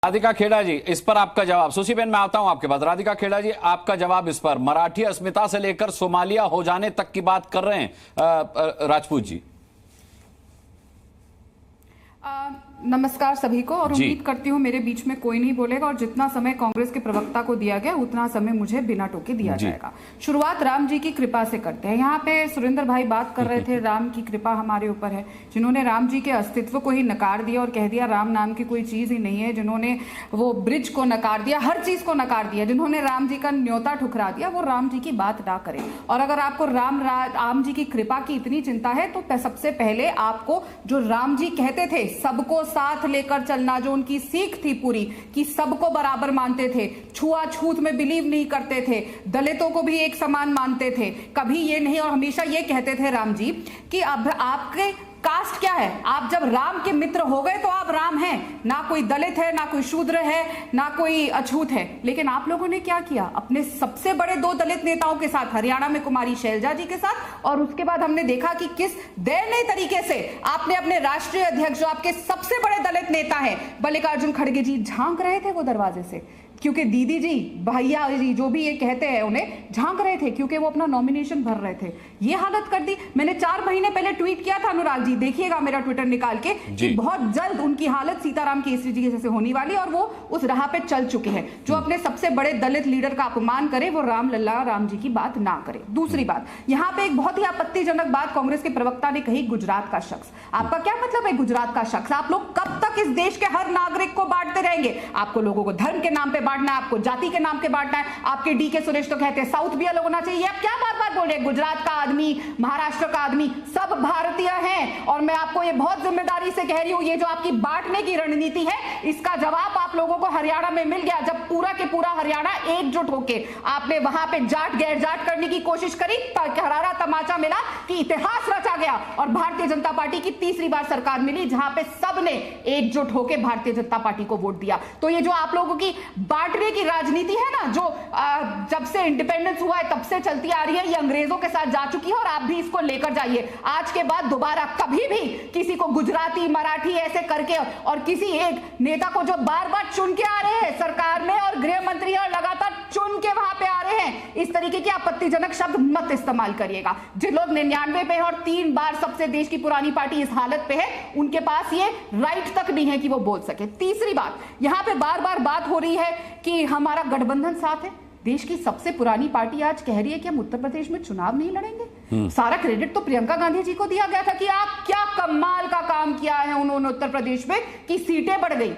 राधिका खेड़ा जी, इस पर आपका जवाब। सुशी बेन, मैं आता हूं आपके पास। राधिका खेड़ा जी, आपका जवाब इस पर। मराठी अस्मिता से लेकर सोमालिया हो जाने तक की बात कर रहे हैं राजपूत जी। नमस्कार सभी को, और उम्मीद करती हूँ मेरे बीच में कोई नहीं बोलेगा और जितना समय कांग्रेस के प्रवक्ता को दिया गया उतना समय मुझे बिना टोके दिया जाएगा। शुरुआत राम जी की कृपा से करते हैं। यहाँ पे सुरेंद्र भाई बात कर रहे थे राम की कृपा हमारे ऊपर है, जिन्होंने राम जी के अस्तित्व को ही नकार दिया और कह दिया राम नाम की कोई चीज ही नहीं है, जिन्होंने वो ब्रिज को नकार दिया, हर चीज को नकार दिया, जिन्होंने राम जी का न्योता ठुकरा दिया, वो राम जी की बात ना करें। और अगर आपको राम जी की कृपा की इतनी चिंता है तो सबसे पहले आपको जो राम जी कहते थे सबको साथ लेकर चलना, जो उनकी सीख थी पूरी कि सबको बराबर मानते थे, छुआछूत में बिलीव नहीं करते थे, दलितों को भी एक समान मानते थे, कभी ये नहीं, और हमेशा ये कहते थे राम जी कि अब आपके कास्ट क्या है, आप जब राम के मित्र हो गए तो आप राम हैं, ना कोई दलित है, ना कोई शूद्र है, ना कोई अछूत है। लेकिन आप लोगों ने क्या किया, अपने सबसे बड़े दो दलित नेताओं के साथ, हरियाणा में कुमारी शैलजा जी के साथ, और उसके बाद हमने देखा कि किस दयनीय तरीके से आपने अपने राष्ट्रीय अध्यक्ष जो आपके सबसे बड़े दलित नेता हैं मल्लिकार्जुन खड़गे जी झांक रहे थे वो दरवाजे से, क्योंकि दीदी जी भैया जी जो भी ये कहते हैं उन्हें झांक रहे थे, क्योंकि वो अपना नॉमिनेशन भर रहे थे। ये हालत कर दी। मैंने 4 महीने पहले ट्वीट किया था, अनुराग जी देखिएगा मेरा ट्विटर निकाल के, कि बहुत जल्द उनकी हालत सीताराम केसरी जी जैसे होने वाली, और वो उस राह पे चल चुके हैं। जो अपने सबसे बड़े दलित लीडर का अपमान करे वो राम लल्ला राम जी की बात ना करे। दूसरी बात, यहाँ पे एक बहुत ही आपत्तिजनक बात कांग्रेस के प्रवक्ता ने कही, गुजरात का शख्स। आपका क्या मतलब है गुजरात का शख्स? आप लोग कब तक इस देश के हर नागरिक को बांटते रहेंगे? आपको लोगों को धर्म के नाम पे बांटना है, आपको जाति के नाम पे बांटना है। आपके डीके सुरेश तो कहते हैं साउथ भी अलग होना चाहिए। आप क्या बार बार बोल रहे हैं? गुजरात का आदमी, महाराष्ट्र का आदमी, सब भारतीय हैं। और मैं आपको ये बहुत जिम्मेदारी से कह रही हूं, ये जो आपकी बांटने की रणनीति है इसका जवाब आप लोगों को हरियाणा में मिल गया, जब पूरा के पूरा हरियाणा एकजुट होके आपने वहां पे जाट गैर जाट करने की कोशिश करी, करारा तमाचा मिला कि इतिहास रचा गया, और भारतीय जनता पार्टी की तीसरी बार सरकार मिली जहां पे सबने एकजुट होकर भारतीय जनता पार्टी को वोट दिया। तो ये जो आप लोगों की बांटने की राजनीति है ना, जो जब से इंडिपेंडेंस हुआ है तब से चलती आ रही है, ये अंग्रेजों के साथ जा चुकी है, और आप भी इसको लेकर जाइए। आज के बाद दोबारा कभी भी किसी को गुजराती मराठी ऐसे करके, और किसी एक नेता को जो बार बार चुन के आ रहे हैं सरकार में, और गृह मंत्री और लगातार चुन के वहां पे आ रहे हैं, इस तरीके के आपत्तिजनक शब्द मत इस्तेमाल करिएगा। जिन लोग 99 पे है और 3 बार सबसे देश की पुरानी पार्टी इस हालत पे है, उनके पास ये राइट तक नहीं है कि वो बोल सके। तीसरी बात, यहां पे बार बार बात हो रही है कि हमारा गठबंधन साथ है। देश की सबसे पुरानी पार्टी आज कह रही है कि हम उत्तर प्रदेश में चुनाव नहीं लड़ेंगे। सारा क्रेडिट तो प्रियंका गांधी जी को दिया गया था कि आप क्या कमाल का काम किया है उन्होंने उत्तर प्रदेश में, कि सीटें बढ़ गई।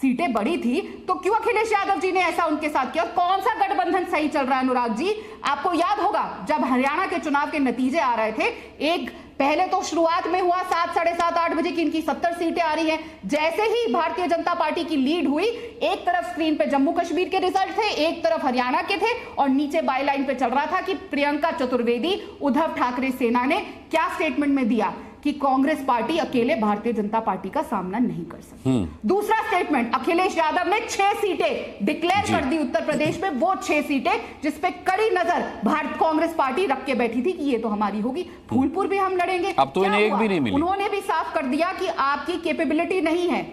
सीटें बढ़ी थी तो क्यों अखिलेश यादव जी ने ऐसा उनके साथ किया? कौन सा गठबंधन सही चल रहा है अनुराग जी? आपको याद होगा जब हरियाणा के चुनाव के नतीजे आ रहे थे, एक पहले तो शुरुआत में हुआ 7, साढ़े 7, 8 बजे की इनकी 70 सीटें आ रही हैं। जैसे ही भारतीय जनता पार्टी की लीड हुई, एक तरफ स्क्रीन पे जम्मू कश्मीर के रिजल्ट थे, एक तरफ हरियाणा के थे, और नीचे बाईलाइन पे चल रहा था कि प्रियंका चतुर्वेदी, उद्धव ठाकरे सेना ने क्या स्टेटमेंट में दिया कि कांग्रेस पार्टी अकेले भारतीय जनता पार्टी का सामना नहीं कर सकती। दूसरा स्टेटमेंट, अखिलेश यादव ने 6 सीटें डिक्लेयर कर दी उत्तर प्रदेश में, वो 6 सीटें जिसपे कड़ी नजर भारत कांग्रेस पार्टी रख के बैठी थी कि ये तो हमारी होगी, फूलपुर भी हम लड़ेंगे। अब तो इन्हें एक भी नहीं मिली। उन्होंने भी साफ कर दिया कि आपकी कैपेबिलिटी नहीं है।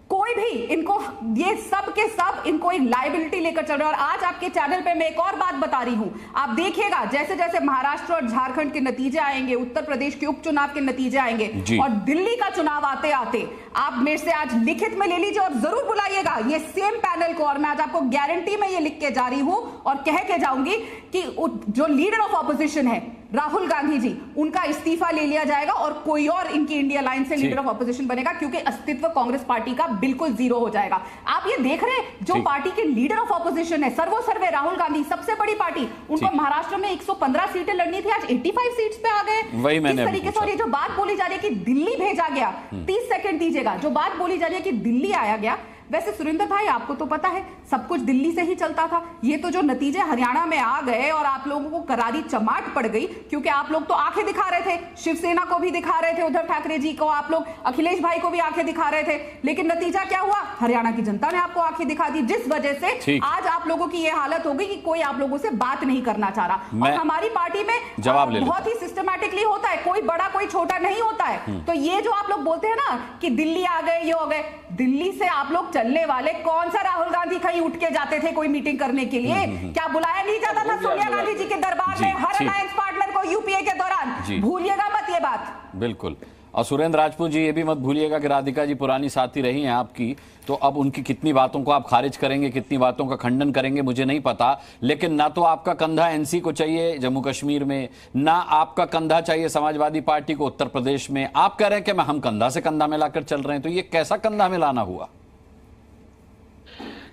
कोई भी इनको, ये सब के सब इनको एक लायबिलिटी लेकर चल रहे हैं। और आज आपके चैनल पे मैं एक और बात बता रही हूं, आप देखिएगा जैसे जैसे महाराष्ट्र और झारखंड के नतीजे आएंगे, उत्तर प्रदेश के उपचुनाव के नतीजे आएंगे, और दिल्ली का चुनाव आते आते आप मेरे से आज लिखित में ले लीजिए और जरूर बुलाइएगा ये सेम पैनल को। और मैं आज आपको गारंटी में ये लिख के जा रही हूं और कह के जाऊंगी कि जो लीडर ऑफ ऑपोजिशन है राहुल गांधी जी, उनका इस्तीफा ले लिया जाएगा और कोई और इनकी इंडिया लाइन से लीडर ऑफ ऑपोजिशन बनेगा, क्योंकि अस्तित्व कांग्रेस पार्टी का बिल्कुल जीरो हो जाएगा। आप ये देख रहे हैं जो पार्टी के लीडर ऑफ ऑपोजिशन है, सर्वो सर्वे राहुल गांधी, सबसे बड़ी पार्टी, उनको महाराष्ट्र में 115 सीटें लड़नी थी, आज 85 सीट्स पे आ गए। इस तरीके से, और ये जो बात बोली जा रही है कि दिल्ली भेजा गया, 30 सेकंड दीजिएगा, जो बात बोली जा रही है कि दिल्ली आया गया, वैसे सुरेंद्र भाई, आपको तो पता है सब कुछ दिल्ली से ही चलता था। ये तो जो नतीजे हरियाणा में आ गए और आप लोगों को करारी चमाट पड़ गई, क्योंकि आप लोग तो आंखें दिखा रहे थे, शिवसेना को भी दिखा रहे थे, उद्धव ठाकरे जी को, आप लोग अखिलेश भाई को भी आंखें दिखा रहे थे, लेकिन नतीजा क्या हुआ? हरियाणा की जनता ने आपको आंखें दिखा दी, जिस वजह से आज आप लोगों की ये हालत हो गई कि कोई आप लोगों से बात नहीं करना चाह रहा। और हमारी पार्टी में जवाब ले बहुत ही सिस्टमैटिकली होता है, कोई बड़ा कोई छोटा नहीं होता है। तो ये जो आप लोग बोलते हैं ना कि दिल्ली आ गए, ये हो गए, दिल्ली से आप लोग चलने वाले, कौन सा राहुल गांधी कहीं उठ के जाते थे कोई मीटिंग करने के लिए? क्या बुलाया नहीं जाता था सोनिया गांधी जी के दरबार में हर अलायंस पार्टनर को यूपीए के दौरान? भूलिएगा मत ये बात। बिल्कुल। और सुरेंद्र राजपूत जी, ये भी मत भूलिएगा कि राधिका जी पुरानी साथी रही हैं आपकी, तो अब उनकी कितनी बातों को आप खारिज करेंगे, कितनी बातों का खंडन करेंगे, मुझे नहीं पता, लेकिन ना तो आपका कंधा एनसी को चाहिए जम्मू कश्मीर में, ना आपका कंधा चाहिए समाजवादी पार्टी को उत्तर प्रदेश में। आप कह रहे हैं कि हम कंधा से कंधा मिलाकर चल रहे हैं, तो ये कैसा कंधा मिलाना हुआ?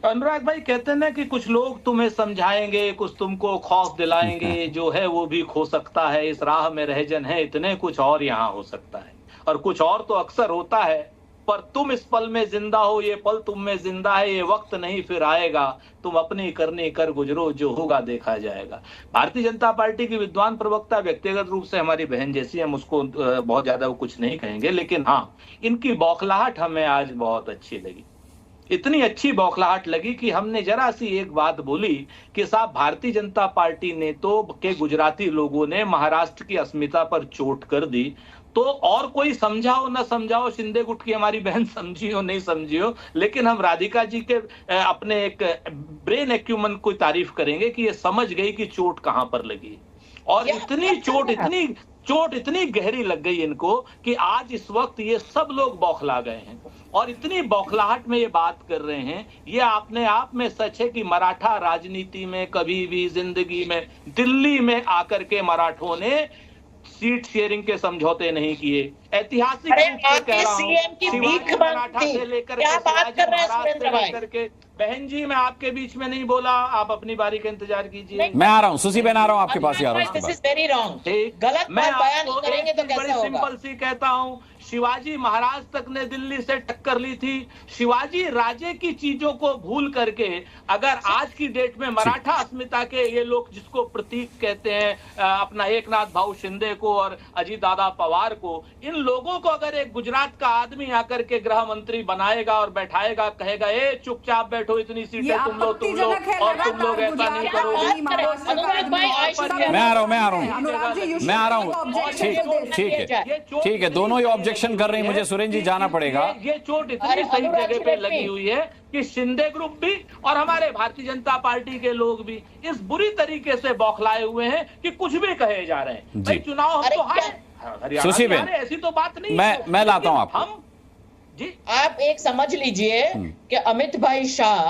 अनुराग भाई, कहते हैं ना कि कुछ लोग तुम्हें समझाएंगे, कुछ तुमको खौफ दिलाएंगे, जो है वो भी खो सकता है, इस राह में रहजन है इतने, कुछ और यहाँ हो सकता है, और कुछ और तो अक्सर होता है, पर तुम इस पल में जिंदा हो, ये पल तुम में जिंदा है, ये वक्त नहीं फिर आएगा, तुम अपनी करनी कर गुजरो, जो होगा देखा जाएगा। भारतीय जनता पार्टी की विद्वान प्रवक्ता व्यक्तिगत रूप से हमारी बहन जैसी, हम उसको बहुत ज्यादा वो कुछ नहीं कहेंगे, लेकिन हाँ, इनकी बौखलाहट हमें आज बहुत अच्छी लगी। इतनी अच्छी बौखलाहट लगी कि हमने जरा सी एक बात बोली कि साहब, भारतीय जनता पार्टी ने तो के गुजराती लोगों ने महाराष्ट्र की अस्मिता पर चोट कर दी, तो और कोई समझाओ ना समझाओ, शिंदे गुट की हमारी बहन समझी हो नहीं समझी हो, लेकिन हम राधिका जी के अपने एक ब्रेन एक्यूमन को तारीफ करेंगे कि ये समझ गई कि चोट कहां पर लगी। और इतनी चोट इतनी गहरी लग गई इनको कि आज इस वक्त ये सब लोग बौखला गए हैं, और इतनी बौखलाहट में ये बात कर रहे हैं। ये अपने आप में सच है कि मराठा राजनीति में कभी भी जिंदगी में दिल्ली में आकर के मराठों ने सीट शेयरिंग के समझौते नहीं किए। ऐतिहासिक रूप से कह रहा हूं, मराठा से लेकर के बहन जी, मैं आपके बीच में नहीं बोला, आप अपनी बारी का इंतजार कीजिए। मैं आ रहा हूं, सुसी बहन आ रहा हूं, आपके पास ही आ रहा हूं। गलत बयान करेंगे तो कैसे होगा? सिंपल सी कहता हूं, शिवाजी महाराज तक ने दिल्ली से टक्कर ली थी। शिवाजी राजे की चीजों को भूल करके अगर आज की डेट में मराठा अस्मिता के ये लोग जिसको प्रतीक कहते हैं, अपना एकनाथ भाऊ शिंदे को और अजीत दादा पवार को, इन लोगों को अगर एक गुजरात का आदमी आकर के गृह मंत्री बनाएगा और बैठाएगा, कहेगा ए चुपचाप बैठो, इतनी सीटें तुम लो और तुम लोग ऐसा नहीं करोगे। मैं आ रहा हूँ, ठीक है, दोनों ही ऑब्जेक्शन कर रहे हैं, मुझे सुरेंद्र जी जाना पड़ेगा। ये चोट इतनी सही जगह पे लगी हुई है कि शिंदे ग्रुप भी और हमारे भारतीय जनता पार्टी के लोग भी इस बुरी तरीके से बौखलाए हुए हैं कि कुछ भी कहे जा रहे हैं। भाई चुनाव हम तो हारे, सुशी बहन, ऐसी तो बात नहीं। मैं लाता हूं आपको। हम जी, आप एक समझ लीजिए कि अमित भाई शाह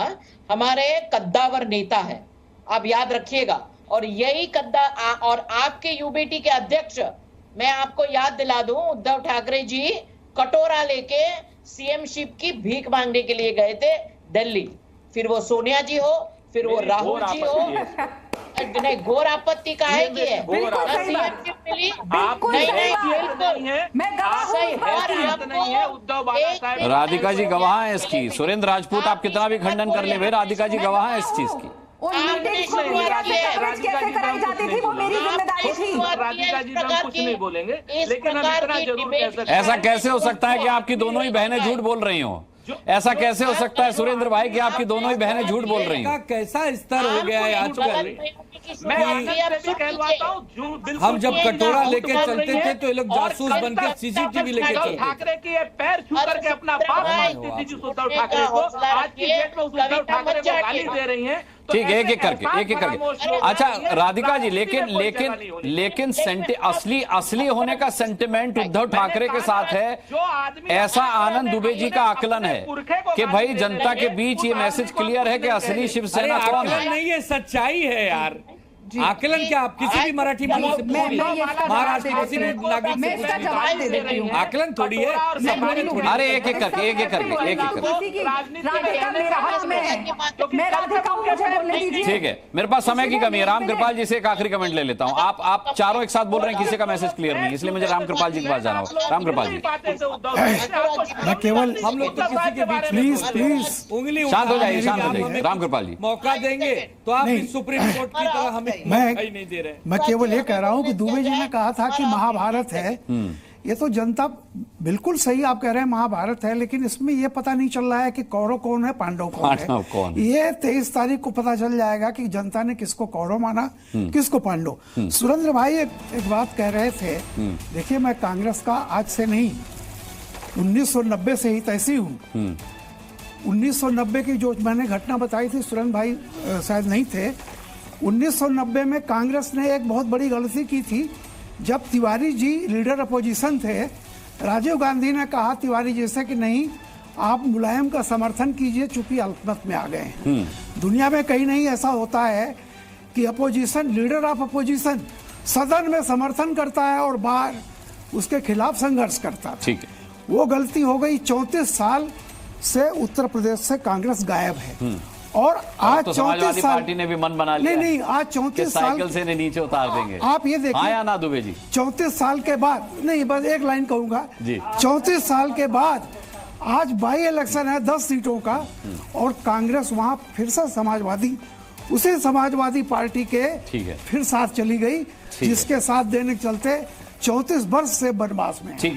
हमारे कद्दावर नेता है, आप याद रखिएगा, और यही और आपके यूबीटी के अध्यक्ष, मैं आपको याद दिला दूं, उद्धव ठाकरे जी कटोरा लेके सीएमशिप की भीख मांगने के लिए गए थे दिल्ली, फिर वो सोनिया जी हो, फिर वो राहुल जी हो, नहीं घोर आपत्ति का है कि है सीएमशिप मिली, राधिका जी गवाह है इसकी। सुरेंद्र राजपूत आप कितना भी खंडन कर ले, राधिका जी गवाह है इस चीज की। राधिका जी हम कुछ नहीं बोलेंगे, लेकिन हम इतना जरूर कह सकते हैं, ऐसा कैसे हो सकता है कि आपकी दोनों ही बहनें झूठ बोल रही हो? ऐसा कैसे हो सकता है सुरेंद्र भाई कि आपकी दोनों ही बहनें झूठ बोल रही हैं? कैसा स्तर हो गया है आजकल? हम जब कटोरा लेके चलते थे तो ये लोग जासूस बनकर सीसीटीवी लेके चलते थे। ठाकरे की पैर छू करके अपना बाप मानती थी जिस उद्धव ठाकरे को, आज की डेट में उद्धव ठाकरे को गाली दे रही हैं। ठीक है, एक एक करके। अच्छा राधिका जी, लेकिन असली होने का सेंटिमेंट उद्धव ठाकरे के साथ है। ऐसा आनंद दुबे जी का आकलन है कि भाई जनता के बीच ये मैसेज क्लियर है कि असली शिवसेना कौन है। नहीं, ये सच्चाई है यार। आकलन क्या आप किसी भी मराठी मूवी से महाराष्ट्र के किसी भी नागरिक मैं इसका जवाब दे देती हूँ। आकलन थोड़ी है, सपने थोड़ी। अरे एक एक करके राधिका मेरा हक में है, मैं राधिका हूँ, मुझे बोलने दीजिए। ठीक है, मेरे पास समय की कमी है। राम कृपाल जी से एक आखिरी कमेंट ले लेता हूँ। आप चारों एक साथ बोल रहे हैं, किसी का मैसेज क्लियर नहीं, इसलिए मुझे राम कृपाल जी के पास जाना होगा। राम कृपाल जी, मैं केवल हम लोग तो किसी के बीच प्लीज उंगली शांत हो जाइए, उठा शांत हो रहे हैं। जाइए। राम कृपाल जी, मौका देंगे तो आप भी सुप्रीम कोर्ट की तरह हमें मौका ही नहीं दे रहे। मैं केवल ये कह रहा हूँ कि दुबे जी ने कहा था कि महाभारत है, ये तो जनता बिल्कुल सही आप कह रहे हैं महाभारत है, लेकिन इसमें ये पता नहीं चल रहा है कि कौरव कौन है, पांडव पांडव कौन कौन है। है। ये 23 तारीख को पता चल जाएगा कि जनता ने किसको कौरव माना, किसको पांडव। सुरेंद्र भाई एक बात कह रहे थे, देखिए मैं कांग्रेस का आज से नहीं 1990 से ही तैसी हूँ। 1990 की जो मैंने घटना बताई थी, सुरेंद्र भाई शायद नहीं थे। 1990 में कांग्रेस ने एक बहुत बड़ी गलती की थी। जब तिवारी जी लीडर अपोजिशन थे, राजीव गांधी ने कहा तिवारी जी से कि नहीं, आप मुलायम का समर्थन कीजिए, चूंकि अल्पमत में आ गए हैं। दुनिया में कहीं नहीं ऐसा होता है कि अपोजिशन, लीडर ऑफ अपोजिशन सदन में समर्थन करता है और बाहर उसके खिलाफ संघर्ष करता है। ठीक है, वो गलती हो गई। 34 साल से उत्तर प्रदेश से कांग्रेस गायब है, और आज तो 34 समाजवादी साल पार्टी ने भी मन बना लिया। नहीं, आज 34 साल साइकिल से नीचे उतार देंगे। आप ये देखिए, हाँ या ना दुबे जी? 34 साल के बाद, नहीं बस एक लाइन कहूंगा जी। 34 साल के बाद आज बाई इलेक्शन है 10 सीटों का, और कांग्रेस वहां फिर से समाजवादी, उसी समाजवादी पार्टी के फिर साथ चली गई, जिसके साथ देने के चलते 34 वर्ष से बनवास में। ठीक है।